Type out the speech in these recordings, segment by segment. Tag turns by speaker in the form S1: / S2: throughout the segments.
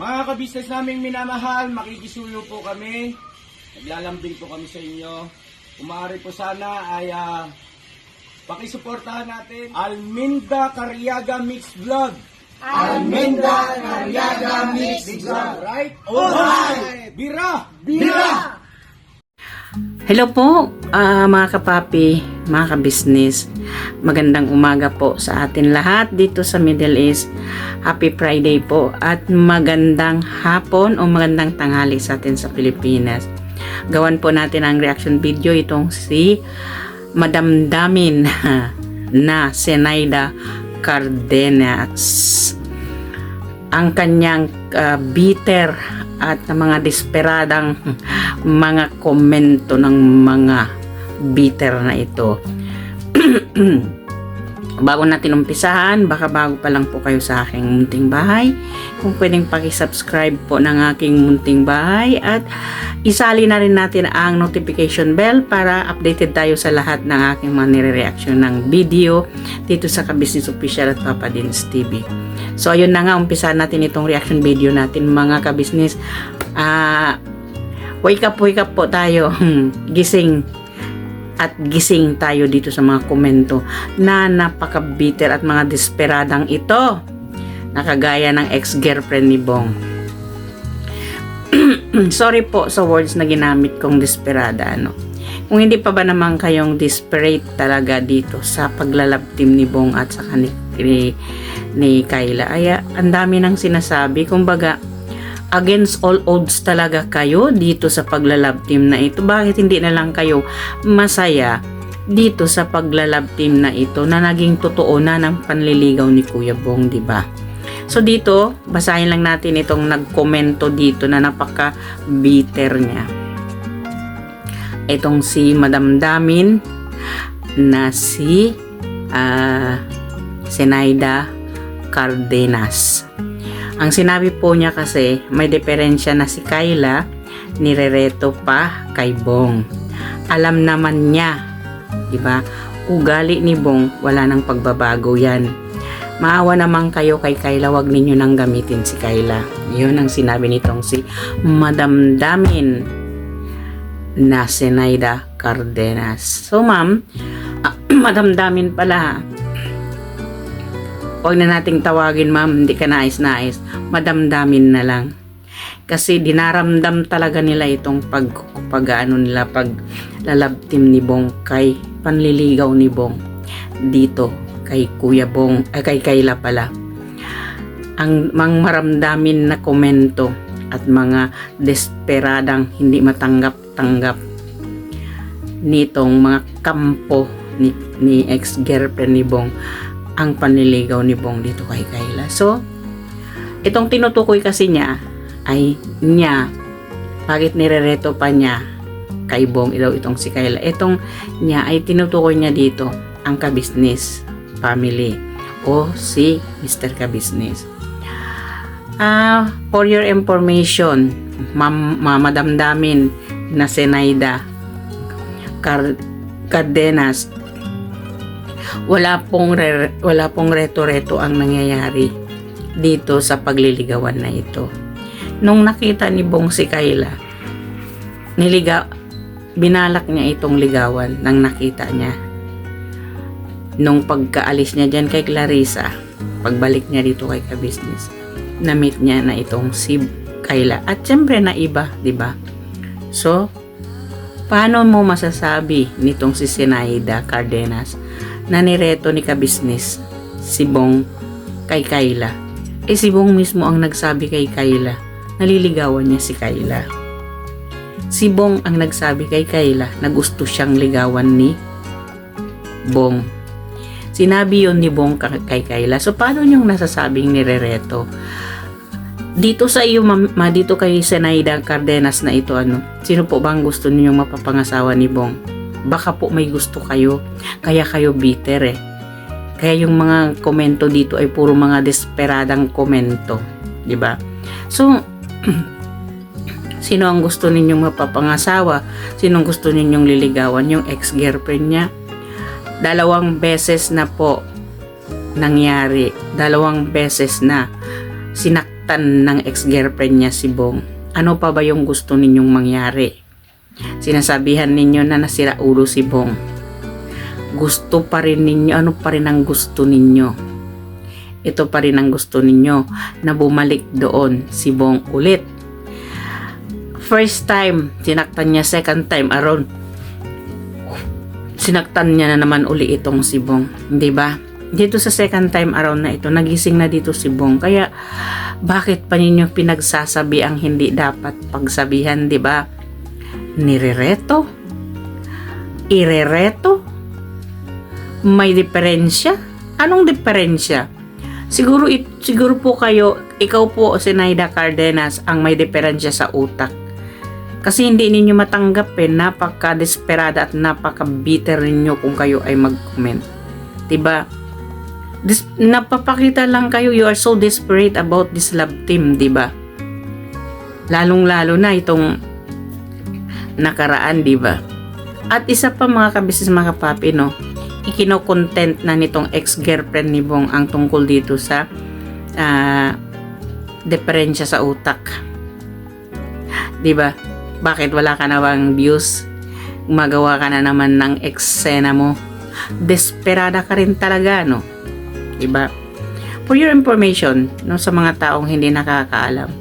S1: Mga kabisnes naming minamahal, makikisuyo po kami. Naglalambing po kami sa inyo. Kung maaari po sana ay pakisuportahan natin Alminda Cariaga Mix Vlog.
S2: Alminda Cariaga Mix Vlog.
S1: Right?
S2: Alright!
S1: Bira!
S2: Bira!
S3: Hello po mga kapapi, mga kabisnes. Magandang umaga po sa atin lahat dito sa Middle East. Happy Friday po at magandang hapon o magandang tanghali sa atin sa Pilipinas. Gawan po natin ang reaction video itong si Madam Damin na Zenaida Cardenas. Ang kanyang bitter at mga desperadang mga komento ng mga bitter na ito. Bago natin umpisahan, baka bago pa lang po kayo sa aking munting bahay, kung pwedeng pakisubscribe po ng aking munting bahay at isali na rin natin ang notification bell para updated tayo sa lahat ng aking mga nire-reaction ng video dito sa Kabisnes Official at Papa Dins TV. So ayun na nga, umpisahan natin itong reaction video natin mga kabisnes. Wake up po tayo. Gising at gising tayo dito sa mga komento na napaka-bitter at mga desperadang ito, nakagaya ng ex-girlfriend ni Bong. Sorry po sa words na ginamit kong desperada, Kung hindi pa ba naman kayong desperate talaga dito sa paglalab team ni Bong at saka ni Kayla, ay ang dami nang sinasabi, kumbaga against all odds talaga kayo dito sa paglalab team na ito. Bakit hindi na lang kayo masaya dito sa paglalab team na ito na naging totoo na ng panliligaw ni Kuya Bong, di ba? So dito, basahin lang natin itong nagkomento dito na napaka-bitter niya. Itong si Madam Damin na si Zenaida Cardenas. Ang sinabi po niya kasi, may diferensya na si Kayla, nirereto pa kay Bong. Alam naman niya, di ba? Ugali ni Bong, wala nang pagbabago yan. Maawa naman kayo kay Kayla, wag ninyo nang gamitin si Kayla. Yun ang sinabi nitong si Madam Damin na Zenaida Cardenas. So ma'am, Madam Damin pala, huwag na nating tawagin ma'am, hindi ka nais-nais, Madam Damin na lang. Kasi dinaramdam talaga nila itong paglalab team ni Bong kay panliligaw ni Bong dito kay Kuya Bong, kay Kayla pala. Ang maramdamin na komento at mga desperadang hindi matanggap-tanggap nitong mga kampo ni ex-girlfriend ni Bong ang panliligaw ni Bong dito kay Kayla. So, itong tinutukoy kasi niya ay bakit nirereto pa niya kay Bong itong si Kayla. Itong niya ay tinutukoy niya dito ang kabisnes family o si Mr. Kabisnes. For your information, Madam Damin na Zenaida Cardenas, wala pong reto-reto ang nangyayari dito sa pagliligawan na ito. Nung nakita ni Bong si Kayla, binalak niya itong ligawan nang nakita niya. Nung pagkaalis niya dyan kay Clarissa, pagbalik niya dito kay Kabisnes, na-meet niya na itong si Kayla. At syempre na iba, di ba? So, paano mo masasabi nitong si Zenaida Cardenas na nireto ni Kabisnes si Bong kay Kayla? Si Bong mismo ang nagsabi kay Kayla, naliligawan niya si Kayla. Si Bong ang nagsabi kay Kayla na gusto siyang ligawan ni Bong. Sinabi yun ni Bong kay Kayla. So, paano niyong nasasabing nirereto? Dito sa iyo, dito kay Zenaida Cardenas na ito, sino po bang gusto ninyong mapapangasawa ni Bong? Baka po may gusto kayo, kaya kayo bitter Kaya yung mga komento dito ay puro mga desperadang komento, di ba? So, sino ang gusto ninyong mapapangasawa? Sino ang gusto ninyong liligawan? Yung ex-girlfriend niya? 2 beses na po nangyari. 2 beses na sinaktan ng ex-girlfriend niya si Bong, ano pa ba yung gusto ninyong mangyari? Sinasabihan ninyo na nasira ulo si Bong. Gusto pa rin ninyo, ano pa rin ang gusto ninyo? Ito pa rin ang gusto ninyo, na bumalik doon si Bong ulit. First time, sinaktan niya. Second time, aron, sinaktan niya na naman uli itong si Bong. Di ba? Dito sa second time around na ito, nagising na dito si Bong. Kaya, bakit pa ninyo pinagsasabi ang hindi dapat pagsabihan, di ba? Nirereto? Irereto? May diferensya? Anong diferensya? Siguro po kayo, ikaw po, Zenaida Cardenas, ang may diferensya sa utak. Kasi hindi ninyo matanggapin, napaka-desperada at napaka-bitter ninyo kung kayo ay mag-comment. Diba? Napapakita lang kayo, you are so desperate about this love team, diba? Lalong-lalo na itong nakaraan, diba? At isa pa mga kabisnes, mga kapapi, no? Ikino-content na nitong ex-girlfriend ni Bong ang tungkol dito sa diferensya sa utak. Diba? Bakit wala ka na bang views? Magawa ka na naman ng eksena mo. Desperada ka rin talaga, no? Diba? For your information, no, sa mga taong hindi nakakaalam,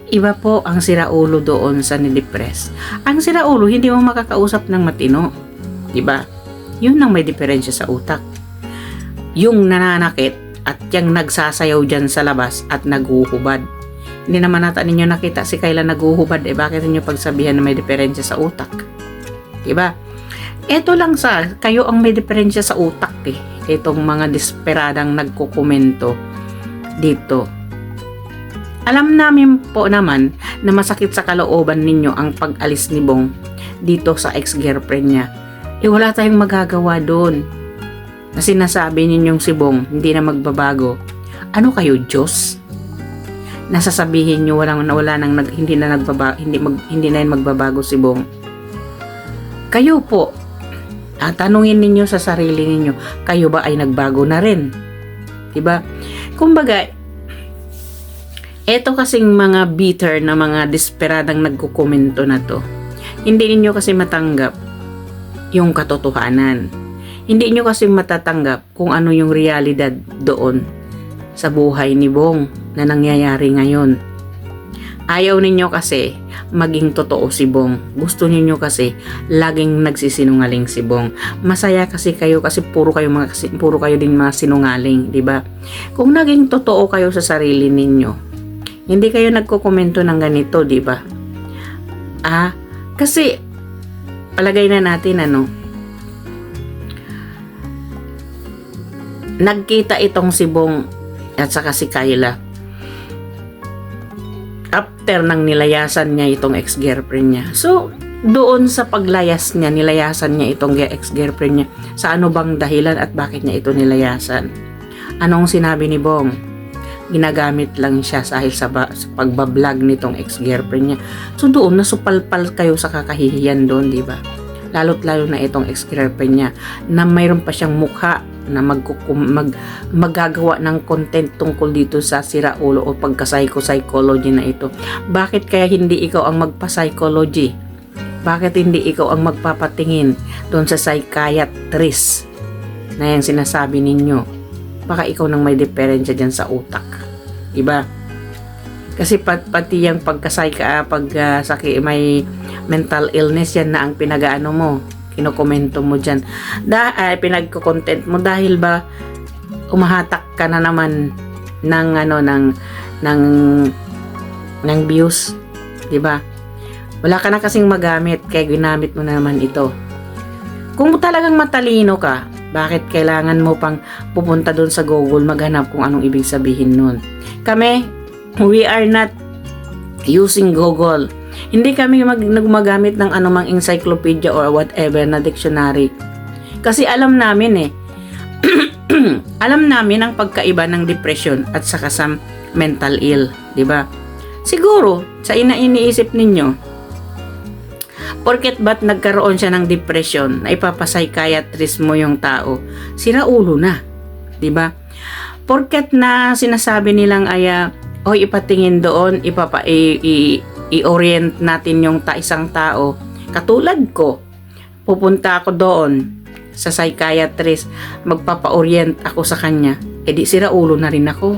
S3: iba po ang siraulo doon sa nidepress. Ang siraulo, hindi mo makakausap ng matino. Diba? Yun ang may diferensya sa utak. Yung nananakit at yung nagsasayaw dyan sa labas at naghuhubad. Hindi naman nata ninyo nakita si Kayla naghuhubad, bakit ninyo pagsabihan na may diferensya sa utak? Diba? Ito lang kayo ang may diferensya sa utak Itong mga desperadang nagkukomento dito. Alam namin po naman na masakit sa kalooban ninyo ang pag-alis ni Bong dito sa ex-girlfriend niya. Wala tayong magagawa doon. Na sinasabi ninyong si Bong hindi na magbabago. Ano kayo, Diyos? Nasasabihin niyo hindi na yan magbabago si Bong. Kayo po, tanungin ninyo sa sarili ninyo, kayo ba ay nagbago na rin? Diba? Kumbaga, eto kasing mga bitter na mga desperadang nagkukomento na to, hindi ninyo kasi matanggap yung katotohanan. Hindi nyo kasi matatanggap kung ano yung realidad doon sa buhay ni Bong na nangyayari ngayon. Ayaw ninyo kasi maging totoo si Bong. Gusto ninyo kasi laging nagsisinungaling si Bong. Masaya kasi kayo kasi puro kayo din mga sinungaling, di ba? Kung naging totoo kayo sa sarili ninyo, hindi kayo nagkokomento ng ganito, di ba? Kasi palagay na natin nagkita itong si Bong at saka si Kayla after nang nilayasan niya itong ex-girlfriend niya. So, doon sa paglayas niya, nilayasan niya itong ex-girlfriend niya. Sa ano bang dahilan at bakit niya ito nilayasan? Anong sinabi ni Bong? Ginagamit lang siya dahil sa pagbablog nitong ex-girlfriend niya. So, doon nasupalpal kayo sa kakahihiyan doon, di ba? Lalo't-lalo na itong ex-girlfriend niya na mayroon pa siyang mukha na magagawa ng content tungkol dito sa siraulo o pagka-psychology na ito. Bakit kaya hindi ikaw ang magpa-psychology? Bakit hindi ikaw ang magpapatingin doon sa psychiatrist na yung sinasabi ninyo? Baka ikaw nang may diferensya dyan sa utak. Diba? Kasi pati yung may mental illness yan na ang pinagaano mo. Kinokomento mo dyan. Pinagko-content mo dahil ba umahatak ka na naman ng views. Diba? Wala ka na kasing magamit kaya ginamit mo na naman ito. Kung talagang matalino ka, bakit kailangan mo pang pupunta doon sa Google maghanap kung anong ibig sabihin nun? Kami, we are not using Google. Hindi kami nagmagamit ng anumang encyclopedia or whatever na dictionary. Kasi alam namin alam namin ang pagkaiba ng depression at saka sa mental ill, di ba? Siguro, sa iniisip ninyo, porket ba't nagkaroon siya ng depression na ipapapsychiatrist mo yung tao, sira ulo na, di ba? Porket na sinasabi nilang o ipatingin doon, i-orient natin yung isang tao. Katulad ko, pupunta ako doon sa psychiatrist, magpapa-orient ako sa kanya, di sira ulo na rin ako.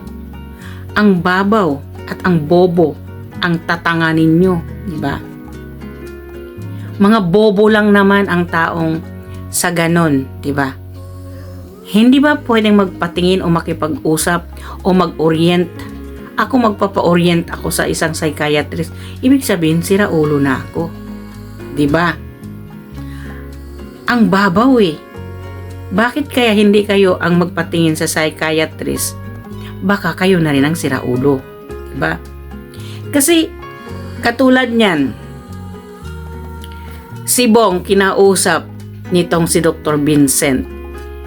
S3: Ang babaw at ang bobo ang tatanga ninyo, di ba? Mga bobo lang naman ang taong sa ganon, di ba? Hindi ba pwedeng magpatingin o makipag-usap o mag-orient? Ako magpapa-orient ako sa isang psychiatrist. Ibig sabihin, sira ulo na ako. Di ba? Ang babaw eh. Bakit kaya hindi kayo ang magpatingin sa psychiatrist? Baka kayo na rin ang sira ulo. Di ba? Kasi, katulad niyan, si Bong kinausap nitong si Dr. Vincent.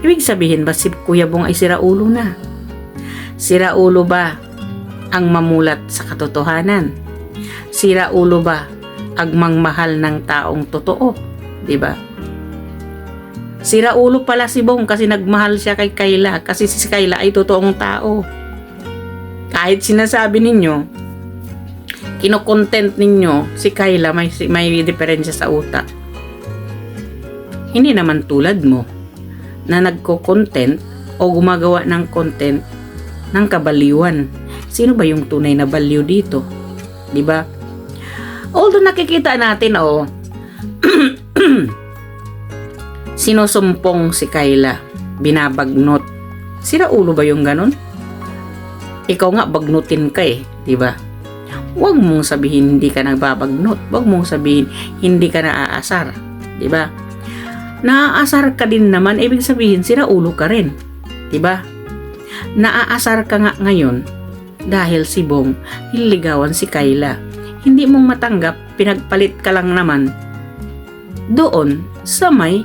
S3: Ibig sabihin ba si Kuya Bong ay sira ulo na? Sira ulo ba ang mamulat sa katotohanan? Sira ulo ba ang mangmahal ng taong totoo? Diba? Sira ulo pala si Bong kasi nagmahal siya kay Kayla, kasi si Kayla ay totoong tao. Kahit sinasabi ninyo, kino-content ninyo si Kayla may diferensya sa utak. Hindi naman tulad mo na nagko-content o gumagawa ng content ng kabaliwan. Sino ba yung tunay na baliw dito? Di ba? Although nakikita natin sinusumpong si Kayla, binabagnot. Sira ulo ba yung ganun? Ikaw nga bagnutin ka eh, di ba? Huwag mong sabihin hindi ka nagbabagnot. Huwag mong sabihin hindi ka naaasar, di ba? Naaasar ka din naman, ibig sabihin sira ulo ka rin, di ba? Naaasar ka nga ngayon dahil si Bong nililigawan si Kayla. Hindi mong matanggap, pinagpalit ka lang naman doon sa may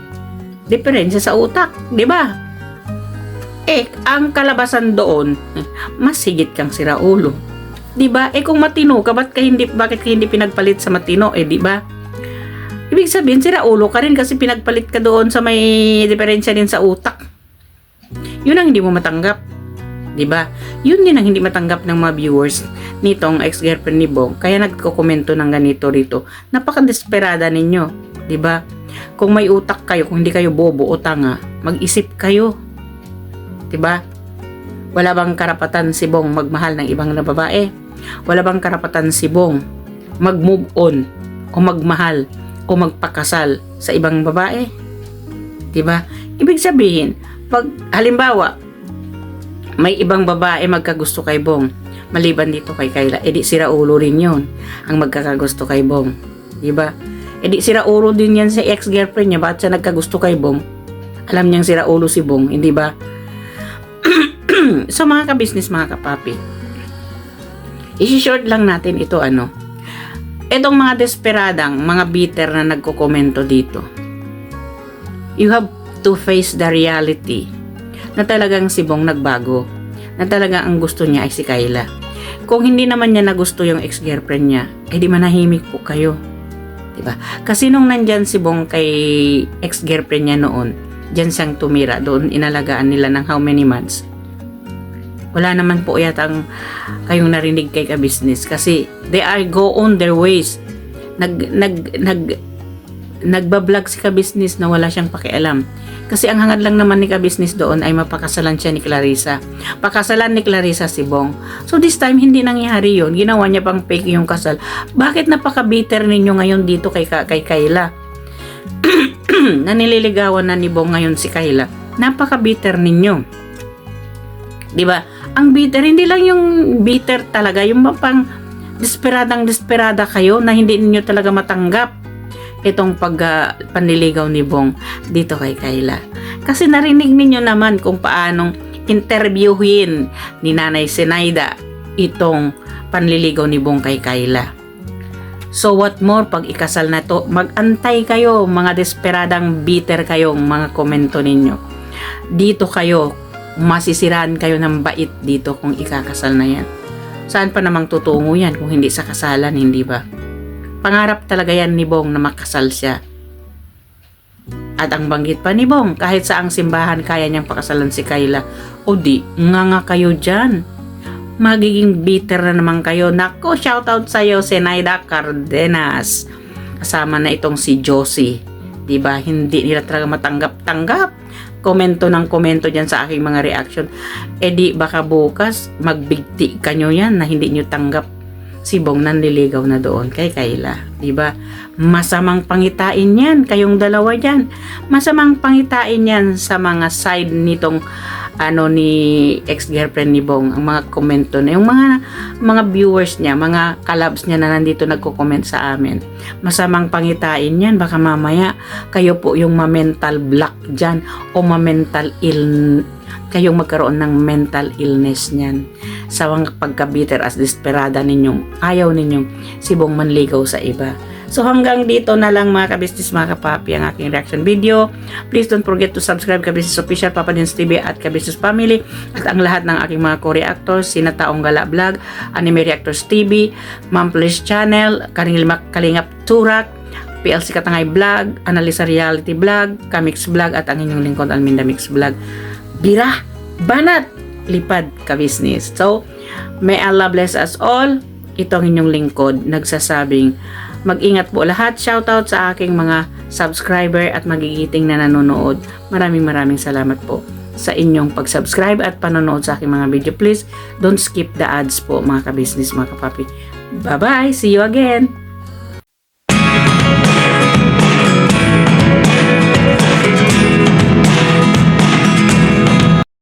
S3: diferensya sa utak, di ba? Ang kalabasan doon, mas higit kang sira ulo. Di ba? Kung matino ka, bakit ka hindi pinagpalit sa matino? Di ba? Ibig sabihin, sira ulo ka rin kasi pinagpalit ka doon sa may diferensya din sa utak. Yun ang hindi mo matanggap. Diba? Yun din ang hindi matanggap ng mga viewers nitong ex-girlfriend ni Bong. Kaya nagko-komento ng ganito rito. Napaka-desperada ninyo. Diba? Kung may utak kayo, kung hindi kayo bobo o tanga, mag-isip kayo. Diba? Wala bang karapatan si Bong magmahal ng ibang na babae? Wala bang karapatan si Bong mag-move on o magmahal o magpakasal sa ibang babae? Diba? Ibig sabihin, pag halimbawa, may ibang babae magkagusto kay Bong, maliban dito kay Kayla, di sira ulo rin yun ang magkakagusto kay Bong. Diba? Di sira ulo din yan sa ex-girlfriend niya. Bakit siya nagkagusto kay Bong? Alam niyang sira ulo si Bong, hindi ba? So mga ka-business, mga kapapi, isi-short lang natin ito etong mga desperadang, mga bitter na nagko-komento dito. You have to face the reality na talagang si Bong nagbago, na talagang ang gusto niya ay si Kayla. Kung hindi naman niya nagusto yung ex-girlfriend niya, di manahimik po kayo. Diba? Kasi nung nandyan si Bong kay ex-girlfriend niya noon, dyan siyang tumira, doon inalagaan nila ng how many months. Wala naman po yatang kayong narinig kay ka-business kasi they are go on their ways. Nagbablog si ka-business na wala siyang pakialam. Kasi ang hangad lang naman ni ka-business doon ay mapakasalan siya ni Clarissa. Pakasalan ni Clarissa si Bong. So this time, hindi nangyari yun. Ginawa niya pang fake yung kasal. Bakit napaka-bitter ninyo ngayon dito kay Kayla? Na nililigawan na ni Bong ngayon si Kayla. Napaka-bitter ninyo. Diba? Ang bitter, hindi lang yung bitter talaga. Yung pang desperada kayo na hindi niyo talaga matanggap itong panliligaw ni Bong dito kay Kayla. Kasi narinig ninyo naman kung paanong interviewin ni Nanay Zenaida itong panliligaw ni Bong kay Kayla. So what more pag ikasal na to, mag-antay kayo, mga desperadang bitter kayong mga komento ninyo. Dito kayo, masisiraan kayo ng bait dito kung ikakasal na yan. Saan pa namang tutungo yan kung hindi sa kasalan, hindi ba? Pangarap talaga yan ni Bong na makasal siya. At ang banggit pa ni Bong, kahit sa ang simbahan kaya niyang pakasalan si Kayla. O di, nga kayo dyan. magiging bitter na naman kayo. Nako, shoutout sa'yo, Zenaida Cardenas. Kasama na itong si Josie. Diba? Hindi nila talaga matanggap-tanggap. Komento ng komento dyan sa aking mga reaction. E di baka bukas magbigti kanyo yan na hindi nyo tanggap. Si Bong nanliligaw na doon kay Kayla. Diba? Masamang pangitain yan. Kayong dalawa dyan. Masamang pangitain yan sa mga side nitong ni ex-girlfriend ni Bong. Ang mga komento na. Yung mga viewers niya, mga kalabs niya na nandito nagko-comment sa amin. Masamang pangitain yan. Baka mamaya kayo po yung ma-mental block dyan o ma-mental kayong magkaroon ng mental illness niyan sa mga pagka-bitter as desperada ninyong ayaw ninyong si Bong manligaw sa iba. So hanggang dito na lang mga kabisnes, mga kapapi, ang aking reaction video. Please don't forget to subscribe Kabisnes Official, Papa Dins TV at Kabisnes Family at ang lahat ng aking mga co-reactors, sina Taong Gala Vlog, Anime Reactors TV, Ma'am Police Channel, Kalingap Turak, PLC Katangay Vlog, Analisa Reality Vlog, Kamix Vlog at ang inyong lingkod Alminda Mix Vlog. Bira, banat, lipad kabisnes. So, may Allah bless us all. Ito ang inyong lingkod nagsasabing mag-ingat po lahat. Shoutout sa aking mga subscriber at magigiting na nanonood. Maraming salamat po sa inyong pag-subscribe at panonood sa aking mga video. Please don't skip the ads po mga kabisnes, mga kapapi. Bye-bye! See you again!